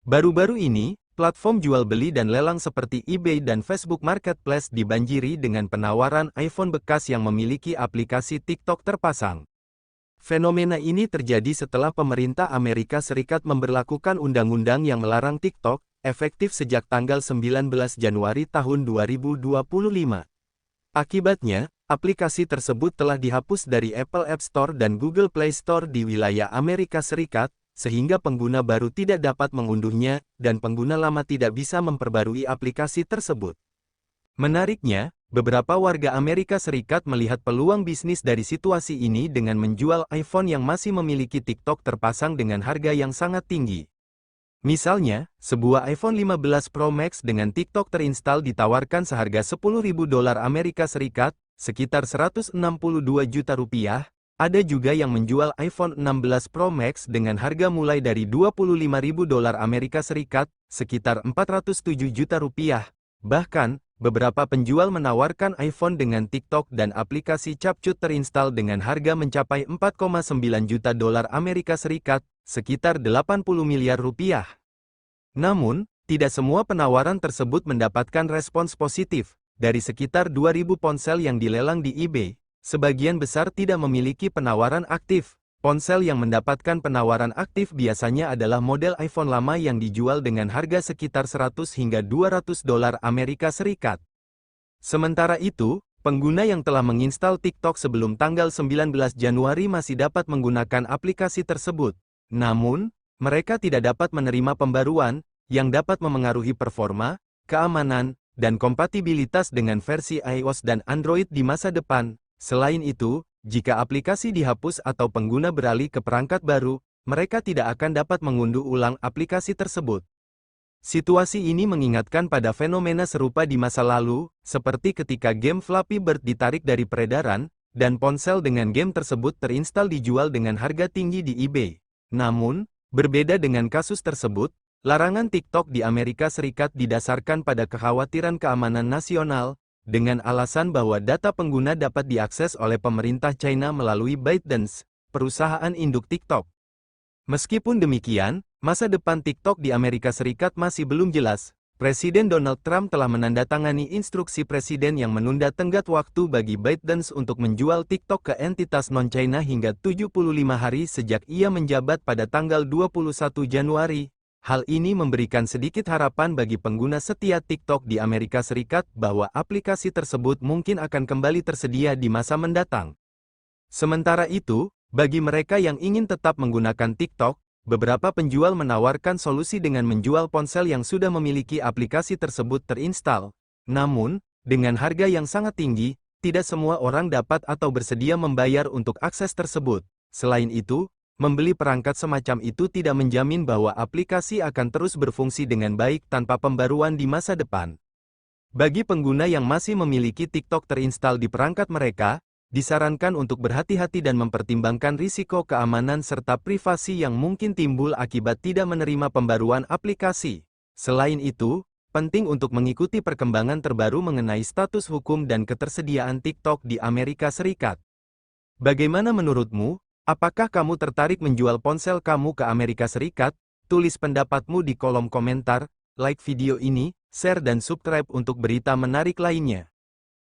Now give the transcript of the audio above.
Baru-baru ini, platform jual beli dan lelang seperti eBay dan Facebook Marketplace dibanjiri dengan penawaran iPhone bekas yang memiliki aplikasi TikTok terpasang. Fenomena ini terjadi setelah pemerintah Amerika Serikat memberlakukan undang-undang yang melarang TikTok, efektif sejak tanggal 19 Januari tahun 2025. Akibatnya, aplikasi tersebut telah dihapus dari Apple App Store dan Google Play Store di wilayah Amerika Serikat, sehingga pengguna baru tidak dapat mengunduhnya, dan pengguna lama tidak bisa memperbarui aplikasi tersebut. Menariknya, beberapa warga Amerika Serikat melihat peluang bisnis dari situasi ini dengan menjual iPhone yang masih memiliki TikTok terpasang dengan harga yang sangat tinggi. Misalnya, sebuah iPhone 15 Pro Max dengan TikTok terinstal ditawarkan seharga $10.000 Amerika Serikat, sekitar 162 juta rupiah. Ada juga yang menjual iPhone 16 Pro Max dengan harga mulai dari $25.000 Amerika Serikat, sekitar 407 juta rupiah. Bahkan, beberapa penjual menawarkan iPhone dengan TikTok dan aplikasi CapCut terinstal dengan harga mencapai $4,9 juta Amerika Serikat, sekitar 80 miliar rupiah. Namun, tidak semua penawaran tersebut mendapatkan respons positif. Dari sekitar 2.000 ponsel yang dilelang di eBay, sebagian besar tidak memiliki penawaran aktif. Ponsel yang mendapatkan penawaran aktif biasanya adalah model iPhone lama yang dijual dengan harga sekitar $100 hingga $200 Amerika Serikat. Sementara itu, pengguna yang telah menginstal TikTok sebelum tanggal 19 Januari masih dapat menggunakan aplikasi tersebut. Namun, mereka tidak dapat menerima pembaruan, yang dapat memengaruhi performa, keamanan, dan kompatibilitas dengan versi iOS dan Android di masa depan. Selain itu, jika aplikasi dihapus atau pengguna beralih ke perangkat baru, mereka tidak akan dapat mengunduh ulang aplikasi tersebut. Situasi ini mengingatkan pada fenomena serupa di masa lalu, seperti ketika game Flappy Bird ditarik dari peredaran, dan ponsel dengan game tersebut terinstal dijual dengan harga tinggi di eBay. Namun, berbeda dengan kasus tersebut, larangan TikTok di Amerika Serikat didasarkan pada kekhawatiran keamanan nasional, dengan alasan bahwa data pengguna dapat diakses oleh pemerintah China melalui ByteDance, perusahaan induk TikTok. Meskipun demikian, masa depan TikTok di Amerika Serikat masih belum jelas. Presiden Donald Trump telah menandatangani instruksi presiden yang menunda tenggat waktu bagi ByteDance untuk menjual TikTok ke entitas non-China hingga 75 hari sejak ia menjabat pada tanggal 21 Januari. Hal ini memberikan sedikit harapan bagi pengguna setia TikTok di Amerika Serikat bahwa aplikasi tersebut mungkin akan kembali tersedia di masa mendatang. Sementara itu, bagi mereka yang ingin tetap menggunakan TikTok, beberapa penjual menawarkan solusi dengan menjual ponsel yang sudah memiliki aplikasi tersebut terinstal. Namun, dengan harga yang sangat tinggi, tidak semua orang dapat atau bersedia membayar untuk akses tersebut. Selain itu, membeli perangkat semacam itu tidak menjamin bahwa aplikasi akan terus berfungsi dengan baik tanpa pembaruan di masa depan. Bagi pengguna yang masih memiliki TikTok terinstal di perangkat mereka, disarankan untuk berhati-hati dan mempertimbangkan risiko keamanan serta privasi yang mungkin timbul akibat tidak menerima pembaruan aplikasi. Selain itu, penting untuk mengikuti perkembangan terbaru mengenai status hukum dan ketersediaan TikTok di Amerika Serikat. Bagaimana menurutmu? Apakah kamu tertarik menjual ponsel kamu ke Amerika Serikat? Tulis pendapatmu di kolom komentar, like video ini, share dan subscribe untuk berita menarik lainnya.